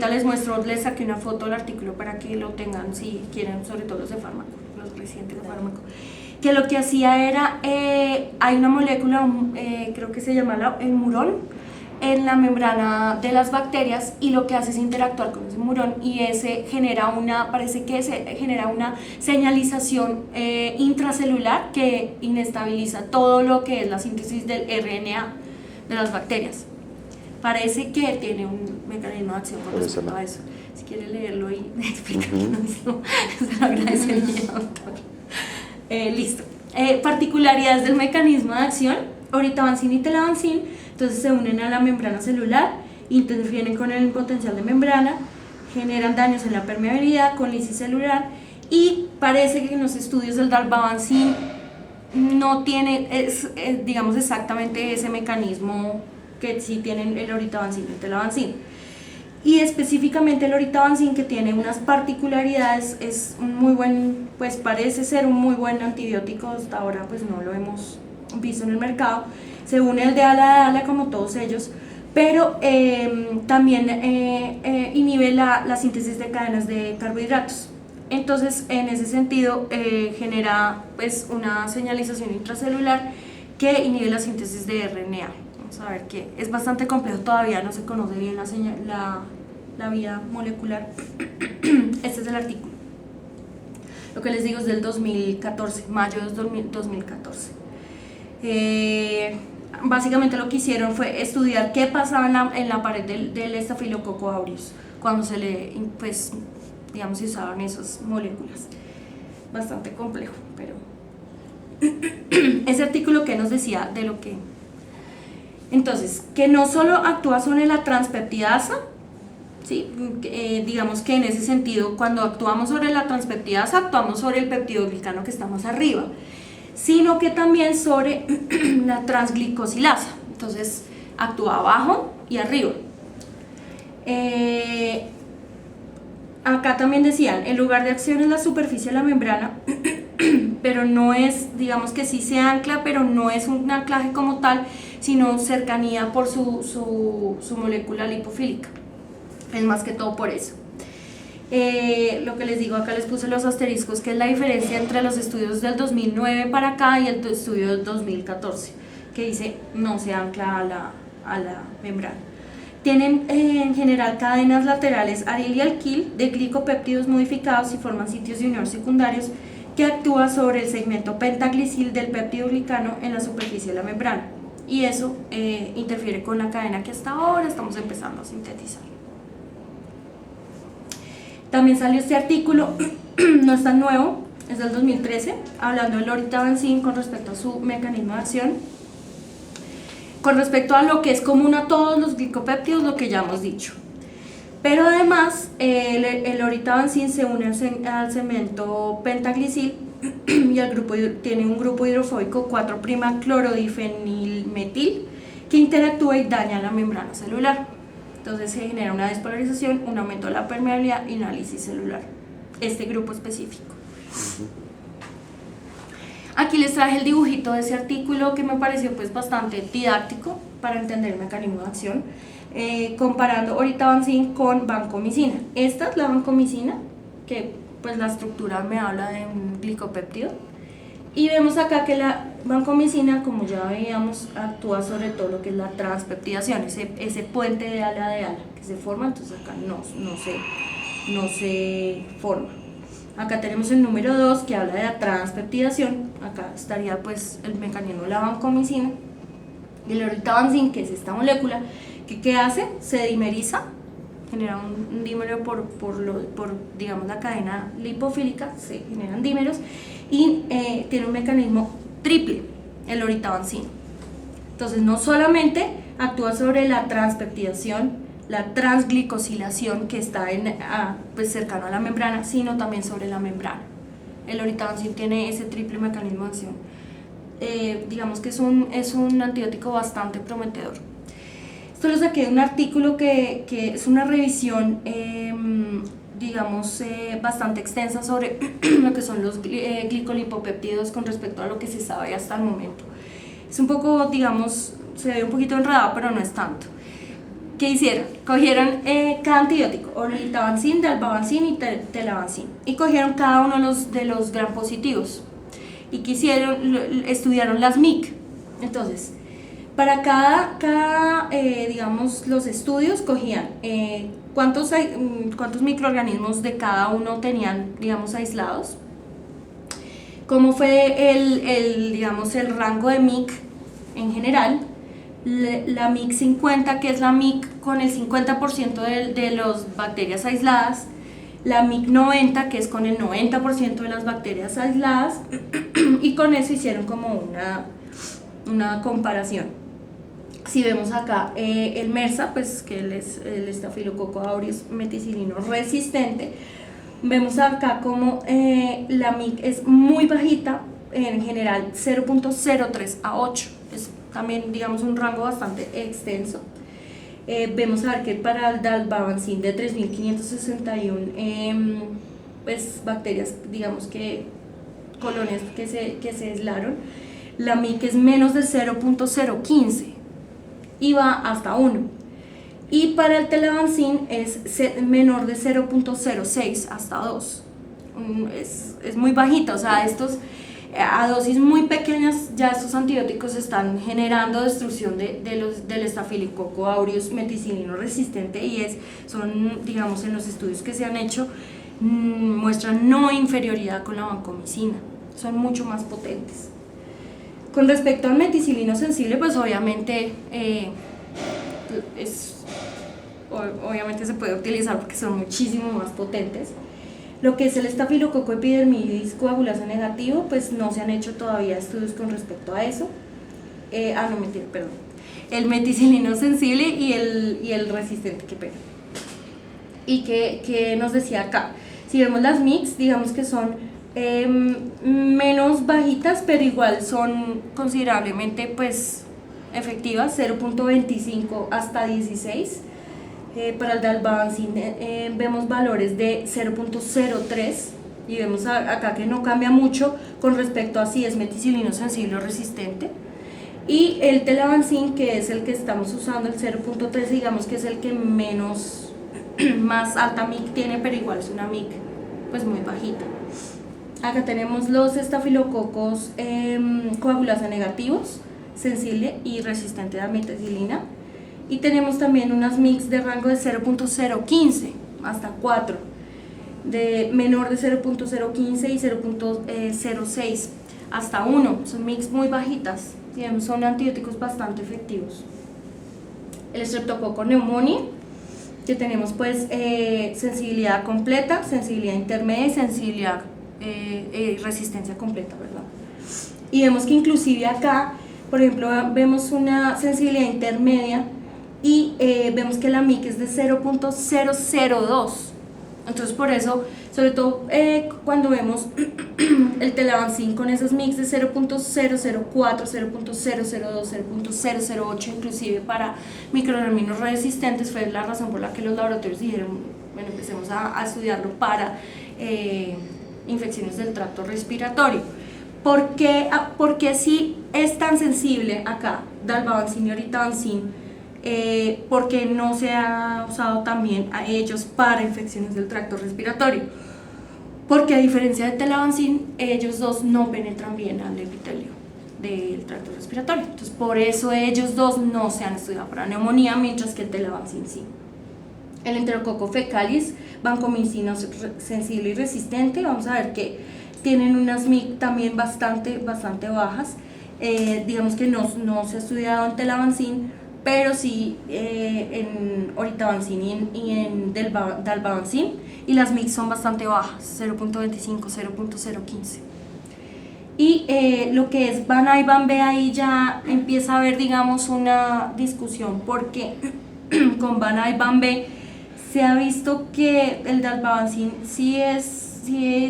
Les muestro, les saqué una foto del artículo para que lo tengan si quieren, sobre todo los de fármaco, los recientes de fármaco. Que lo que hacía era, hay una molécula, creo que se llama el murón, en la membrana de las bacterias, y lo que hace es interactuar con ese murón y ese genera parece que se genera una señalización intracelular que inestabiliza todo lo que es la síntesis del RNA de las bacterias. Parece que tiene un mecanismo de acción con respecto a eso. Si quiere leerlo y explicarnos, se lo agradecería, doctor. Listo. Particularidades del mecanismo de acción: oritabancin y telavancin, entonces se unen a la membrana celular, interfieren con el potencial de membrana, generan daños en la permeabilidad con lisis celular, y parece que en los estudios del dalbavancin no tiene, digamos, exactamente ese mecanismo que sí tienen el oritabancin y el telavancin. Y específicamente el oritabancin, que tiene unas particularidades, es un muy buen, pues parece ser un muy buen antibiótico, hasta ahora pues no lo hemos visto en el mercado, se une el de ala a ala como todos ellos, pero también inhibe la síntesis de cadenas de carbohidratos. Entonces, en ese sentido, genera pues una señalización intracelular que inhibe la síntesis de RNA. Vamos a ver que es bastante complejo, todavía no se conoce bien la vía molecular. Este es el artículo. Lo que les digo es del 2014, mayo de 2014. Básicamente lo que hicieron fue estudiar qué pasaba en la pared del Staphylococcus aureus cuando se le, pues, digamos, se usaban esas moléculas. Bastante complejo, pero ese artículo que nos decía de lo que, entonces, que no solo actúa sobre la transpeptidasa, ¿sí? Digamos que en ese sentido, cuando actuamos sobre la transpeptidasa, actuamos sobre el peptidoglicano que está más arriba, sino que también sobre la transglicosilasa. Entonces actúa abajo y arriba. Acá también decían, el lugar de acción es la superficie de la membrana, pero no es, digamos que sí se ancla, pero no es un anclaje como tal, sino cercanía por su molécula lipofílica. Es más que todo por eso. Lo que les digo, acá les puse los asteriscos, que es la diferencia entre los estudios del 2009 para acá y el estudio del 2014, que dice no se ancla a la membrana. Tienen en general cadenas laterales aril y alquil de glicopéptidos modificados y forman sitios de unión secundarios que actúan sobre el segmento pentaglisil del peptidoglicano en la superficie de la membrana, y eso interfiere con la cadena que hasta ahora estamos empezando a sintetizar. También salió este artículo, no es tan nuevo, es del 2013, hablando del oritabancin con respecto a su mecanismo de acción. Con respecto a lo que es común a todos los glicopéptidos, lo que ya hemos dicho. Pero además, el oritabancin se une al segmento pentaglisil y el grupo tiene un grupo hidrofóbico 4'-clorodifenilmetil que interactúa y daña la membrana celular. Entonces se genera una despolarización, un aumento de la permeabilidad y una lisis celular. Este grupo específico. Aquí les traje el dibujito de ese artículo que me pareció pues bastante didáctico para entender el mecanismo de acción, comparando oritabancin con vancomicina. Esta es la vancomicina, que pues la estructura me habla de un glicopéptido, y vemos acá que la vancomicina, como ya veíamos, actúa sobre todo lo que es la transpeptidación, ese puente de ala que se forma. Entonces acá no se forma. Acá tenemos el número 2 que habla de la transpeptidación. Acá estaría pues el mecanismo de la vancomicina. Y el oritabancin, que es esta molécula, que ¿qué hace? Se dimeriza, genera un dímero por digamos la cadena lipofílica, se generan dímeros, y tiene un mecanismo triple, el oritabancin. Entonces no solamente actúa sobre la transpeptidación, la transglicosilación que está pues cercano a la membrana, sino también sobre la membrana. El oritabancin tiene ese triple mecanismo de acción. Digamos que es un antibiótico bastante prometedor. Esto lo saqué de un artículo que es una revisión, digamos, bastante extensa sobre lo que son los glicolipopéptidos con respecto a lo que se sabe hasta el momento. Es un poco, digamos, se ve un poquito enredado, pero no es tanto. ¿Qué hicieron? Cogieron cada antibiótico, orelitavancin, dalbavancin y telavancin, y cogieron cada uno de los gram positivos y estudiaron las MIC. Entonces, para cada digamos, los estudios cogían cuántos microorganismos de cada uno tenían, digamos, aislados, cómo fue digamos, el rango de MIC en general, la MIC 50, que es la MIC con el 50% de las bacterias aisladas, la MIC 90, que es con el 90% de las bacterias aisladas, y con eso hicieron como una comparación. Si vemos acá el MRSA, pues que es el Staphylococcus aureus meticilino resistente, vemos acá como la MIC es muy bajita, en general 0.03 a 8, es también, digamos, un rango bastante extenso. Vemos a ver que para el dalbavancin de 3.561 pues bacterias, digamos, que colonias que se aislaron, la MIC es menos de 0.015 y va hasta 1, y para el telavancin es menor de 0.06 hasta 2. Es muy bajita, o sea, a dosis muy pequeñas ya estos antibióticos están generando destrucción del Staphylococcus aureus meticilino resistente, y son, digamos, en los estudios que se han hecho, muestran no inferioridad con la vancomicina, son mucho más potentes. Con respecto al meticilino sensible, pues obviamente obviamente se puede utilizar porque son muchísimo más potentes. Lo que es el Staphylococcus epidermidis coagulasa negativo, pues no se han hecho todavía estudios con respecto a eso. El meticilino sensible y el resistente, qué pena. Y que nos decía acá, si vemos las MICs, digamos que son menos bajitas, pero igual son considerablemente, pues, efectivas, 0.25 hasta 16. Para el dalbavancin vemos valores de 0.03, y vemos acá que no cambia mucho con respecto a si es meticilino sensible o resistente. Y el telavancin, que es el que estamos usando, el 0.13, digamos que es el que más alta MIC tiene, pero igual es una MIC pues muy bajita. Acá tenemos los estafilococos coagulasa negativos, sensible y resistente a la meticilina. Y tenemos también unas MICs de rango de 0.015 hasta 4, de menor de 0.015 y 0.06 hasta 1. Son MICs muy bajitas, son antibióticos bastante efectivos. El Streptococcus pneumoniae, que tenemos pues sensibilidad completa, sensibilidad intermedia y sensibilidad resistencia completa, ¿verdad? Y vemos que inclusive acá, por ejemplo, vemos una sensibilidad intermedia, y vemos que la MIC es de 0.002. Entonces, por eso, sobre todo cuando vemos el telavancin con esas MICs de 0.004, 0.002, 0.008, inclusive para microorganismos resistentes, fue la razón por la que los laboratorios dijeron, bueno, empecemos a estudiarlo para infecciones del tracto respiratorio. ¿Por qué si es tan sensible acá dalbavancin y orelitavancin? Porque no se ha usado también a ellos para infecciones del tracto respiratorio, porque a diferencia de telavancin, ellos dos no penetran bien al epitelio del tracto respiratorio. Entonces, por eso ellos dos no se han estudiado para neumonía, mientras que el telavancin sí. El Enterococcus fecalis, vancomicina sensible y resistente, vamos a ver que tienen unas MIC también bastante bajas. Digamos que no se ha estudiado en telavancin, pero sí en orelitavancin y en dalbavancin, y las MIC son bastante bajas, 0.25, 0.015. Y lo que es VAN-A y VAN-B, ahí ya empieza a haber, digamos, una discusión, porque con VAN-A y VAN-B se ha visto que el dalbavancin sí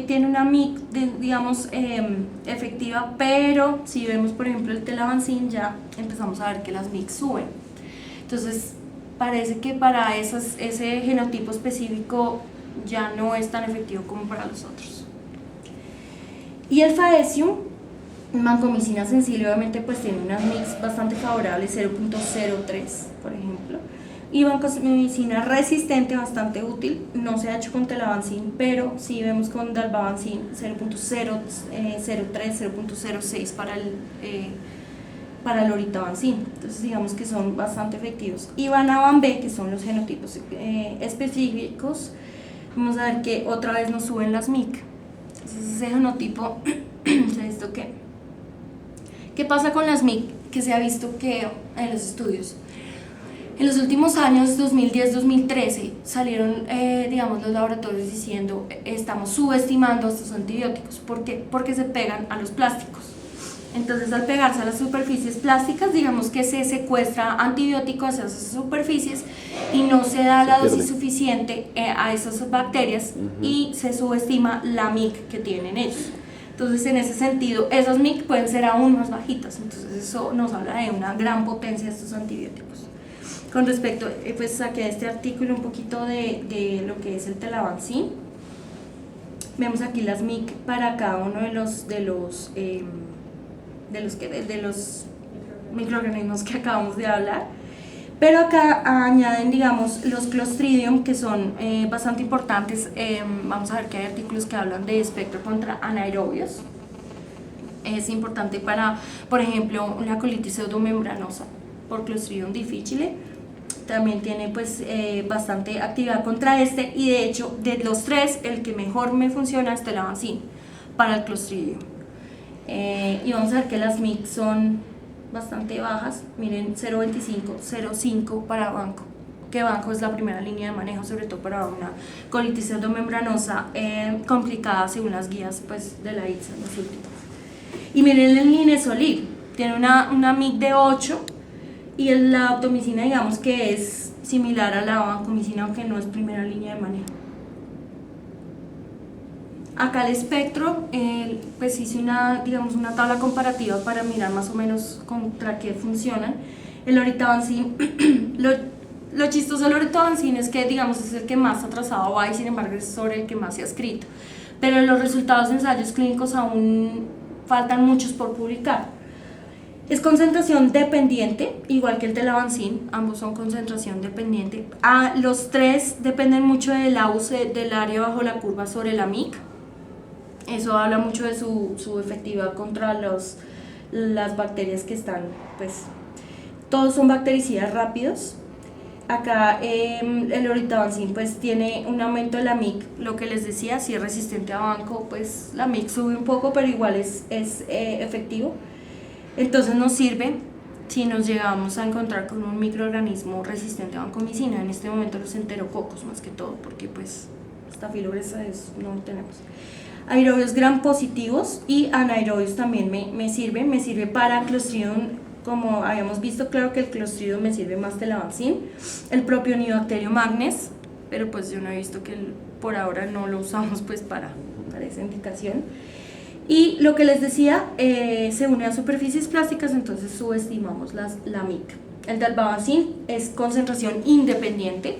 tiene una MIC, digamos, efectiva, pero si vemos, por ejemplo, el telavancin, ya empezamos a ver que las MIC suben. Entonces, parece que para ese genotipo específico ya no es tan efectivo como para los otros. Y el Faecium, vancomicina sensible, obviamente pues tiene unas MICs bastante favorables, 0.03 por ejemplo. Y vancomicina resistente, bastante útil, no se ha hecho con telavancin, pero sí vemos con dalbavancin 0.03, 0.06 para el oritavancin. Entonces digamos que son bastante efectivos. Y Banaban B, que son los genotipos específicos, vamos a ver que otra vez nos suben las MIC. Entonces ese genotipo, ¿esto qué? ¿Qué pasa con las MIC? Que se ha visto que en los estudios, en los últimos años, 2010-2013, salieron, digamos, los laboratorios diciendo estamos subestimando estos antibióticos. ¿Por qué? Porque se pegan a los plásticos. Entonces, al pegarse a las superficies plásticas, digamos que se secuestra antibióticos a esas superficies y no se da la dosis suficiente a esas bacterias y se subestima la MIC que tienen ellos. Entonces, en ese sentido, esas MIC pueden ser aún más bajitas. Entonces, eso nos habla de una gran potencia de estos antibióticos. Con respecto, pues saqué de este artículo un poquito de lo que es el telavancin. Vemos aquí las MIC para cada uno de los microorganismos que acabamos de hablar, pero acá añaden, digamos, los Clostridium, que son bastante importantes. Vamos a ver que hay artículos que hablan de espectro contra anaerobios. Es importante para, por ejemplo, la colitis pseudomembranosa por Clostridium difficile. También tiene pues bastante actividad contra este, y de hecho de los tres el que mejor me funciona es telavancin para el Clostridium. Y vamos a ver que las MIC son bastante bajas, miren, 0.25, 0.5 para banco, que banco es la primera línea de manejo, sobre todo para una colitis pseudomembranosa complicada según las guías pues, de la ITSA, los últimos. Y miren el linezolid, tiene una MIC de 8, y la optomicina digamos que es similar a la vancomicina, aunque no es primera línea de manejo. Acá el espectro, pues hice una tabla comparativa para mirar más o menos contra qué funcionan. El oritavancin, lo chistoso del oritavancin es que digamos es el que más atrasado va y sin embargo es sobre el que más se ha escrito. Pero los resultados de ensayos clínicos aún faltan muchos por publicar. Es concentración dependiente, igual que el telavancin, ambos son concentración dependiente. Los tres dependen mucho del área bajo la curva sobre la MIC. Eso habla mucho de su efectividad contra las bacterias que están, pues, todos son bactericidas rápidos. Acá el oritavancin pues tiene un aumento de la MIC, lo que les decía, si es resistente a banco, pues la MIC sube un poco, pero igual es efectivo. Entonces nos sirve si nos llegamos a encontrar con un microorganismo resistente a vancomicina, en este momento los enterococos más que todo, porque pues Staphylococcus no tenemos. Aerobios gram positivos y anaerobios también me sirve para Clostridium, como habíamos visto, claro que el Clostridium me sirve más telavancin, el Propionibacterium magnes, pero pues yo no he visto que por ahora no lo usamos pues para esa indicación. Y lo que les decía, se une a superficies plásticas, entonces subestimamos la MIC. El dalbavancin es concentración independiente,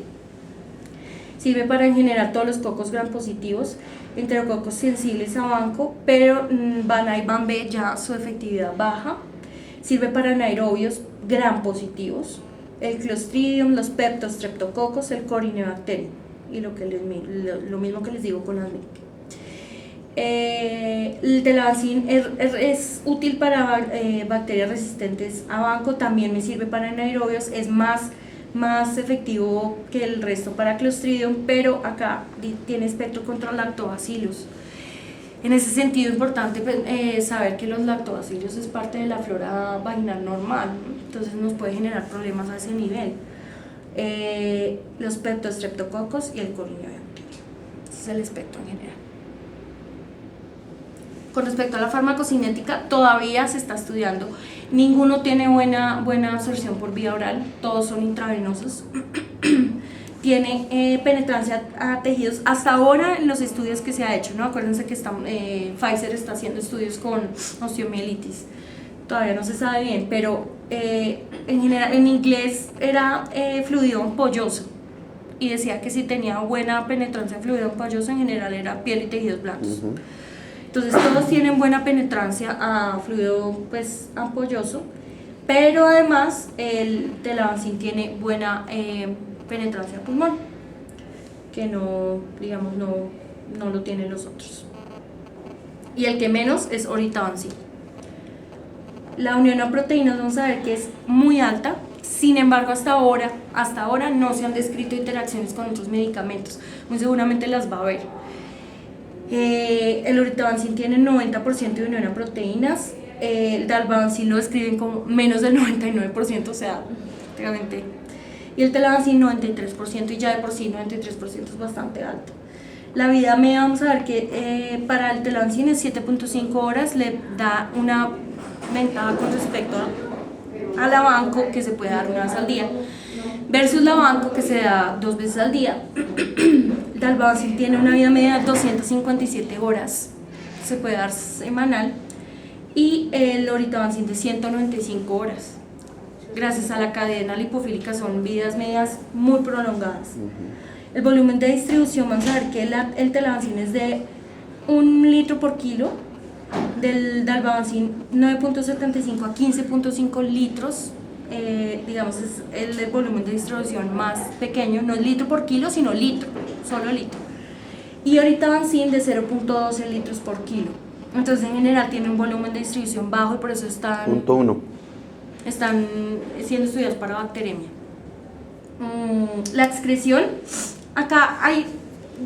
sirve para en general todos los cocos gram positivos, enterococos sensibles a banco, pero Ban A y Ban B ya su efectividad baja. Sirve para anaerobios gram positivos, el Clostridium, los Streptococcus, el Corynebacterium, y lo mismo que les digo con las MIC. El telavancin es útil para bacterias resistentes a banco, también me sirve para anaerobios, es más efectivo que el resto para Clostridium, pero acá tiene espectro contra lactobacillus. En ese sentido, importante saber que los lactobacillus es parte de la flora vaginal normal, entonces nos puede generar problemas a ese nivel. Los Streptococcus y el Corynebacterium, ese es el espectro en general. Con respecto a la farmacocinética, todavía se está estudiando. Ninguno tiene buena absorción por vía oral, todos son intravenosos. Tiene penetrancia a tejidos. Hasta ahora, en los estudios que se ha hecho, ¿no? Acuérdense que Pfizer está haciendo estudios con osteomielitis. Todavía no se sabe bien, pero en general, en inglés era fluido ampolloso. Y decía que si tenía buena penetrancia de fluido ampolloso, en general era piel y tejidos blandos. Entonces todos tienen buena penetrancia a fluido pues ampolloso, pero además el telavancin tiene buena penetrancia al pulmón, que no, digamos, no lo tienen los otros. Y el que menos es oritavancin. La unión a proteínas vamos a ver que es muy alta. Sin embargo, hasta ahora no se han descrito interacciones con otros medicamentos. Muy seguramente las va a haber. El oritavancin tiene 90% de unión a proteínas. El dalbavancin lo describen como menos del 99%, o sea, prácticamente. Y el telavancin 93%, y ya de por sí 93% es bastante alto. La vida media, vamos a ver que para el telavancin es 7.5 horas, le da una ventaja con respecto a la banco, que se puede dar una vez al día, versus la banco, que se da 2 veces al día. El dalbavancin tiene una vida media de 257 horas, se puede dar semanal, y el oritavancin de 195 horas. Gracias a la cadena lipofílica son vidas medias muy prolongadas. El volumen de distribución, vamos a ver que el telavancin es de 1 litro por kilo, del dalbavancin 9.75 a 15.5 litros, digamos es el volumen de distribución más pequeño, no es litro por kilo, sino litro, solo litro. Y oritavancin de 0.12 litros por kilo. Entonces en general tiene un volumen de distribución bajo y por eso están siendo estudiados para bacteremia. La excreción, acá hay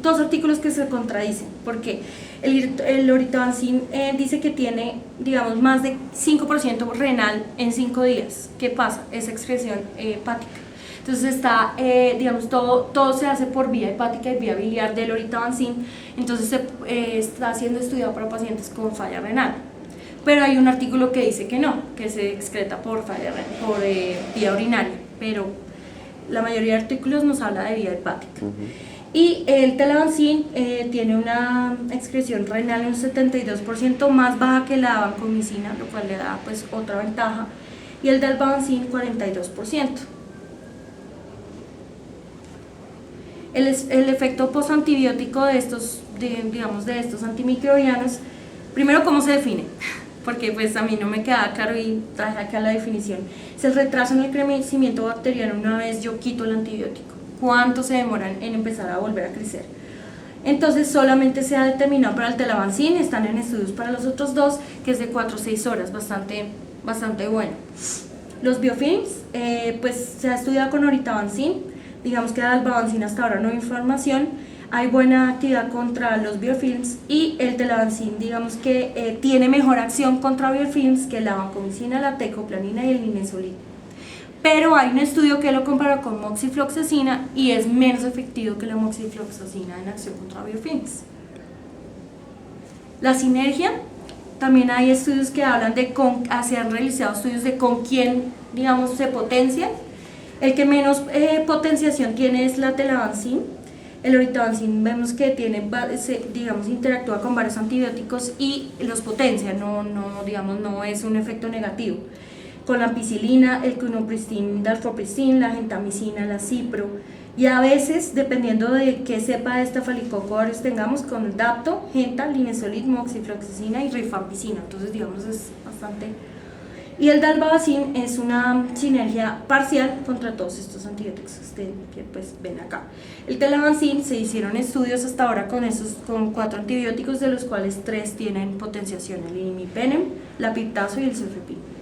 2 artículos que se contradicen, porque el oritavancin dice que tiene, digamos, más de 5% renal en 5 días. ¿Qué pasa? Es excreción hepática. Entonces está, digamos, todo se hace por vía hepática y vía biliar del oritavancin, entonces está siendo estudiado para pacientes con falla renal. Pero hay un artículo que dice que no, que se excreta por vía urinaria, pero la mayoría de artículos nos habla de vía hepática. Y el telavancin tiene una excreción renal un 72% más baja que la vancomicina, lo cual le da pues otra ventaja, y el dalbavancin 42%. El efecto postantibiótico de estos antimicrobianos, primero, ¿cómo se define? Porque pues a mí no me queda claro y traje acá la definición. Es el retraso en el crecimiento bacteriano una vez yo quito el antibiótico. ¿Cuánto se demoran en empezar a volver a crecer? Entonces solamente se ha determinado para el telavancin, están en estudios para los otros 2, que es de 4 a 6 horas, bastante bueno. Los biofilms, pues se ha estudiado con oritavancin, digamos que dalbavancin hasta ahora no hay información, hay buena actividad contra los biofilms, y el telavancin, digamos que tiene mejor acción contra biofilms que la vancomicina, la tecoplanina y el linezolid. Pero hay un estudio que lo compara con moxifloxacina y es menos efectivo que la moxifloxacina en acción contra biofilms. La sinergia, también hay estudios que hablan se han realizado estudios de con quién, digamos, se potencia. El que menos potenciación tiene es la telavancin. El oritavancin vemos que tiene, digamos, interactúa con varios antibióticos y los potencia, no es un efecto negativo. Con la ampicilina, el quinupristin, dalfopristin, la gentamicina, la cipro, y a veces, dependiendo de qué cepa de estafilococo aureus tengamos, con dapto, genta, linezolid, moxifloxacina y rifampicina. Entonces, digamos, es bastante. Y el dalbavancin es una sinergia parcial contra todos estos antibióticos que pues ven acá. El telavancin, se hicieron estudios hasta ahora con 4 antibióticos, de los cuales 3 tienen potenciación: el imipenem, la piptazo y el cefepime.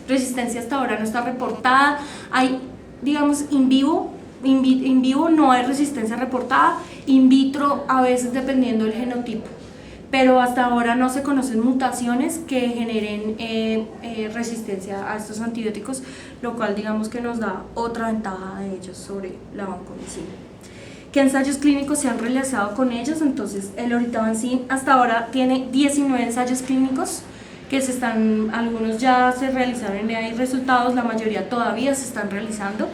Resistencia hasta ahora no está reportada. Hay, digamos, in vivo no hay resistencia reportada, in vitro a veces dependiendo del genotipo, pero hasta ahora no se conocen mutaciones que generen resistencia a estos antibióticos, lo cual digamos que nos da otra ventaja de ellos sobre la vancomicina. ¿Qué ensayos clínicos se han realizado con ellos? Entonces el oritavancin hasta ahora tiene 19 ensayos clínicos que algunos ya se realizaron y hay resultados, la mayoría todavía se están realizando.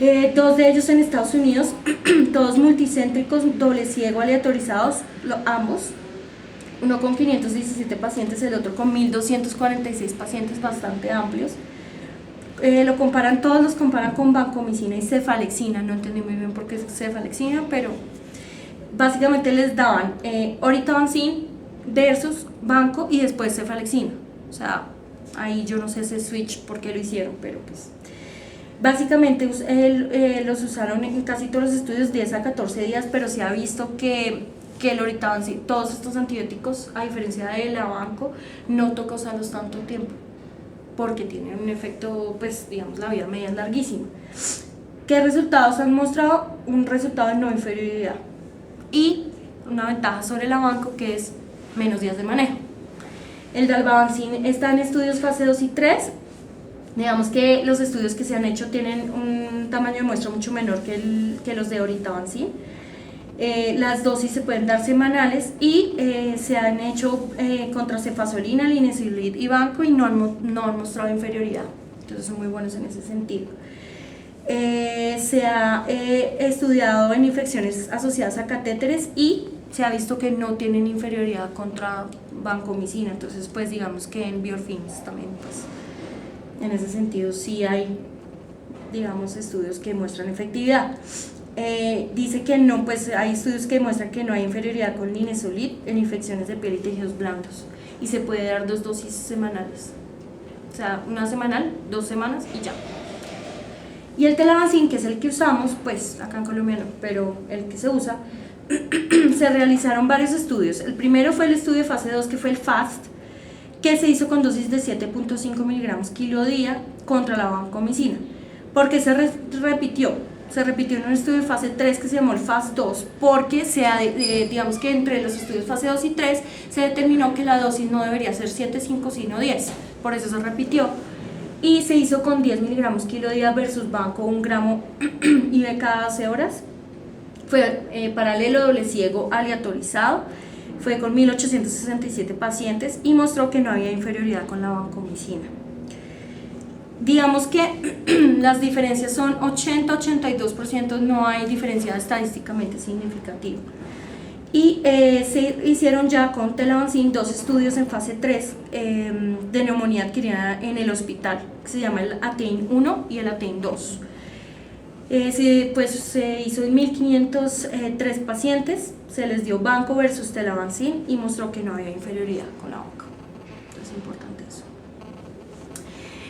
2 de ellos en Estados Unidos, todos multicéntricos, doble ciego, aleatorizados, ambos, uno con 517 pacientes, el otro con 1246 pacientes, bastante amplios. Todos los comparan con vancomicina y cefalexina, no entendí muy bien por qué es cefalexina, pero básicamente les daban oritavancin versus banco y después cefalexina, o sea, ahí yo no sé ese switch por qué lo hicieron, pero pues básicamente los usaron en casi todos los estudios 10 a 14 días, pero se ha visto que el Oritavansin, todos estos antibióticos, a diferencia de la Banco, no toca usarlos tanto tiempo, porque tienen un efecto, pues digamos, la vida media es larguísima. ¿Qué resultados han mostrado? Un resultado de no inferioridad y una ventaja sobre la Banco, que es menos días de manejo. El Dalbavancin está en estudios fase 2 y 3. Digamos que los estudios que se han hecho tienen un tamaño de muestra mucho menor que los de Oritavansin. Las dosis se pueden dar semanales y se han hecho contra cefazolina, linezolid y Banco y no han mostrado inferioridad. Entonces son muy buenos en ese sentido. Se ha estudiado en infecciones asociadas a catéteres y se ha visto que no tienen inferioridad contra vancomicina. Entonces pues digamos que en biorfins también pues en ese sentido sí hay, digamos, estudios que muestran efectividad. Dice que no, pues hay estudios que muestran que no hay inferioridad con linezolid en infecciones de piel y tejidos blandos y se puede dar 2 dosis semanales, o sea, una semanal, 2 semanas y ya. Y el Telavancin, que es el que usamos, pues acá en Colombia no, pero el que se usa, se realizaron varios estudios. El primero fue el estudio de fase 2, que fue el FAST, que se hizo con dosis de 7.5 miligramos kilo día contra la vancomicina. ¿Por qué se repitió? Se repitió en un estudio de fase 3 que se llamó el FAST 2, porque digamos que entre los estudios fase 2 y 3 se determinó que la dosis no debería ser 7.5 sino 10, por eso se repitió. Y se hizo con 10 miligramos kilo día versus Banco 1 gramo IV cada 12 horas. Fue paralelo, doble ciego, aleatorizado. Fue con 1.867 pacientes y mostró que no había inferioridad con la vancomicina. Digamos que las diferencias son 80-82%, no hay diferencia estadísticamente significativa. Y se hicieron ya con Telavancin 2 estudios en fase 3 de neumonía adquirida en el hospital, que se llama el ATEIN 1 y el ATEIN 2. Se hizo en 1.503 pacientes, se les dio Banco versus Telavancin y mostró que no había inferioridad con la Banco. Entonces es importante eso.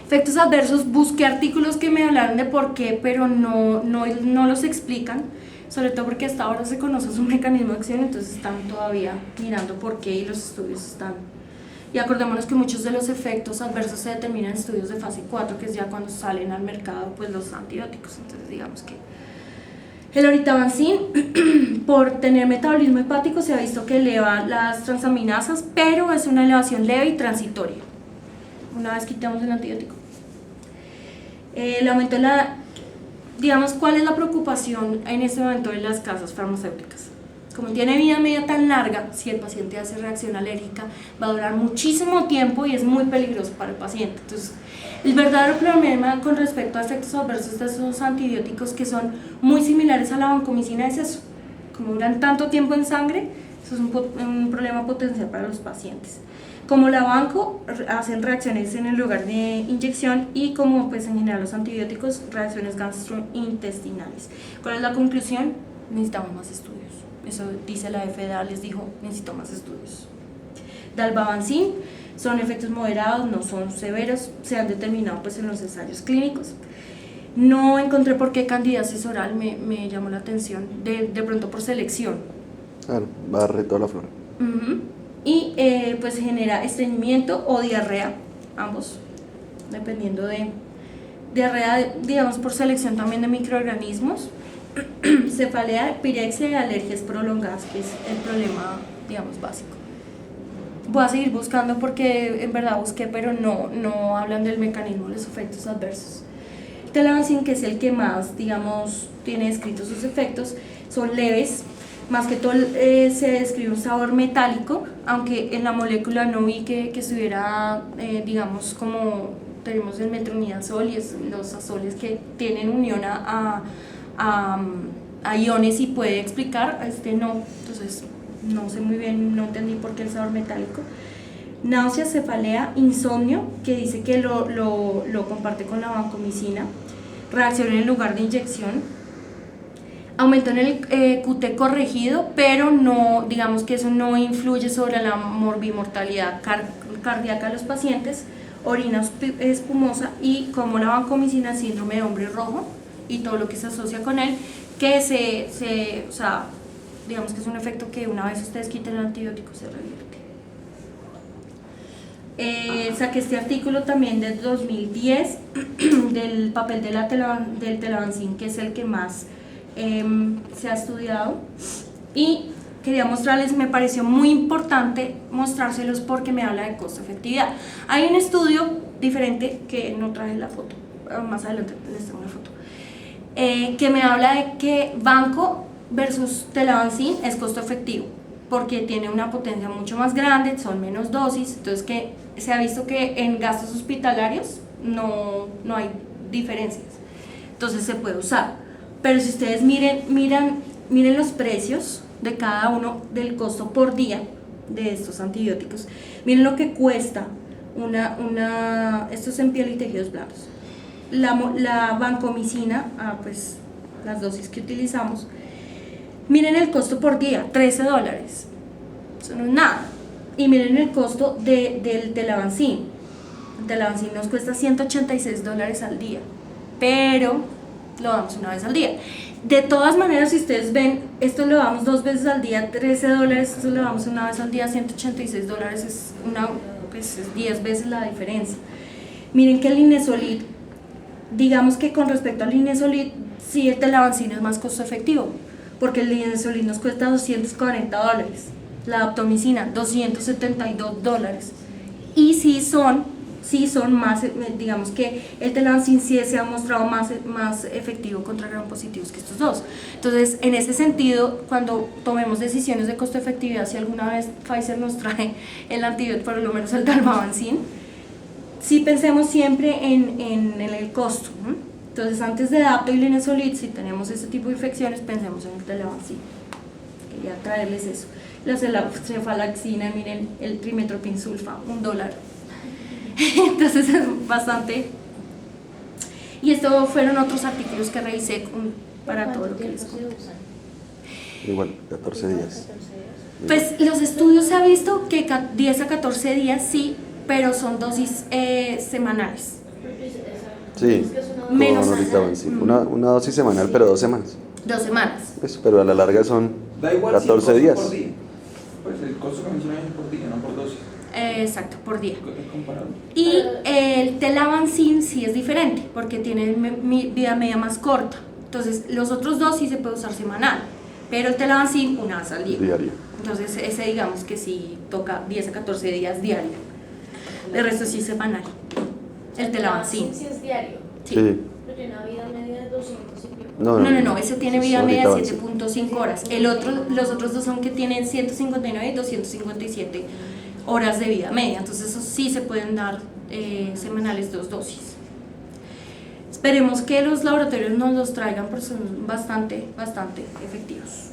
Efectos adversos, busqué artículos que me hablaron de por qué, pero no los explican, sobre todo porque hasta ahora se conoce su mecanismo de acción, entonces están todavía mirando por qué y los estudios están. Y acordémonos que muchos de los efectos adversos se determinan en estudios de fase 4, que es ya cuando salen al mercado pues los antibióticos. Entonces digamos que el Oritavansin, por tener metabolismo hepático, se ha visto que eleva las transaminasas, pero es una elevación leve y transitoria una vez quitamos el antibiótico. El aumento de digamos, ¿cuál es la preocupación en este momento de las casas farmacéuticas? Como tiene vida media tan larga, si el paciente hace reacción alérgica, va a durar muchísimo tiempo y es muy peligroso para el paciente. Entonces, el verdadero problema con respecto a efectos adversos de esos antibióticos que son muy similares a la vancomicina es eso. Como duran tanto tiempo en sangre, eso es un problema potencial para los pacientes. Como la Banco, hacen reacciones en el lugar de inyección y como pues en general los antibióticos, reacciones gastrointestinales. ¿Cuál es la conclusión? Necesitamos más estudios. Eso dice la FDA, les dijo, necesito más estudios. Dalbavancin son efectos moderados, no son severos, se han determinado pues en los ensayos clínicos. No encontré por qué candidiasis oral me llamó la atención, de pronto por selección. Claro, barre toda la flora. Y pues genera estreñimiento o diarrea, ambos, dependiendo de diarrea, digamos por selección también de microorganismos, cefalea, pirexia y alergias prolongadas, que es el problema, digamos, básico. Voy a seguir buscando porque en verdad busqué, pero no hablan del mecanismo de los efectos adversos. Telavancin, que es el que más, digamos, tiene descritos sus efectos, son leves. Más que todo se describe un sabor metálico, aunque en la molécula no vi que estuviera, digamos, como tenemos el metronidazol y los azoles que tienen unión a iones y puede explicar, no. Entonces no sé muy bien, no entendí por qué el sabor metálico. Náuseas, cefalea, insomnio, que dice que lo comparte con la vancomicina, reacción en el lugar de inyección. Aumento en el QT corregido, pero no, digamos que eso no influye sobre la morbimortalidad cardíaca de los pacientes orina espumosa y como la vancomicina, síndrome de hombre rojo y todo lo que se asocia con él, que o sea, digamos que es un efecto que una vez ustedes quiten el antibiótico se revierte. Saqué este artículo también del 2010 del papel de del telavancin, que es el que más se ha estudiado, y quería mostrarles, me pareció muy importante mostrárselos porque me habla de costo-efectividad. Hay un estudio diferente que no traje la foto, más adelante les traigo una foto, que me habla de que Vanco versus telavancin es costo efectivo porque tiene una potencia mucho más grande, son menos dosis, entonces que se ha visto que en gastos hospitalarios no hay diferencias, entonces se puede usar. Pero si ustedes miren los precios de cada uno del costo por día de estos antibióticos, miren lo que cuesta esto es en piel y tejidos blandos, la vancomicina, pues las dosis que utilizamos, miren el costo por día, $13, eso no es nada. Y miren el costo del telavancin. El telavancin nos cuesta $186 al día, pero lo damos una vez al día. De todas maneras, si ustedes ven, esto lo damos 2 veces al día, $13, esto lo damos una vez al día, $186, pues es 10 veces la diferencia. Miren que el Linezolid, digamos que con respecto al Linezolid, sí el telavancin es más costo efectivo, porque el Linezolid nos cuesta $240, la daptomicina $272, y sí son más, digamos que el telavancin sí se ha mostrado más efectivo contra gram positivos que estos dos. Entonces, en ese sentido, cuando tomemos decisiones de costo efectividad, si alguna vez Pfizer nos trae el antibiótico, por lo menos el dalbavancin, sí pensemos siempre en el costo, ¿no? Entonces, antes de Dapto y Linezolid, si tenemos este tipo de infecciones, pensemos en el telavancin. Quería traerles eso. La cefalaxina, miren, el trimethoprim sulfa, $1. Entonces es bastante. Y esto fueron otros artículos que revisé para todo lo que les conté. Igual, 14 días. Pues los estudios se ha visto que 10 a 14 días sí, pero son dosis semanales. Sí, menos una dosis semanal, pero 2 semanas. 2 semanas. Pues, pero a la larga son Da igual 14 si días. Por día. Pues el costo que mencionan es por día, no por dosis. Exacto, por día. Es comparable. Y el telavancin sí es diferente porque tiene vida media más corta. Entonces, los otros dos sí se puede usar semanal, pero el telavancin una vez al día. Diario. Entonces, ese digamos que sí toca 10 a 14 días diario. El resto sí es semanal. El telavancin. Sí es diario. Sí. Pero tiene una vida media de 200 y pico. No, ese tiene vida media de Telavancin. 7.5 horas. Los otros dos son que tienen 159 y 257 horas de vida media. Entonces, esos sí se pueden dar semanales 2 dosis. Esperemos que los laboratorios nos los traigan porque son bastante efectivos.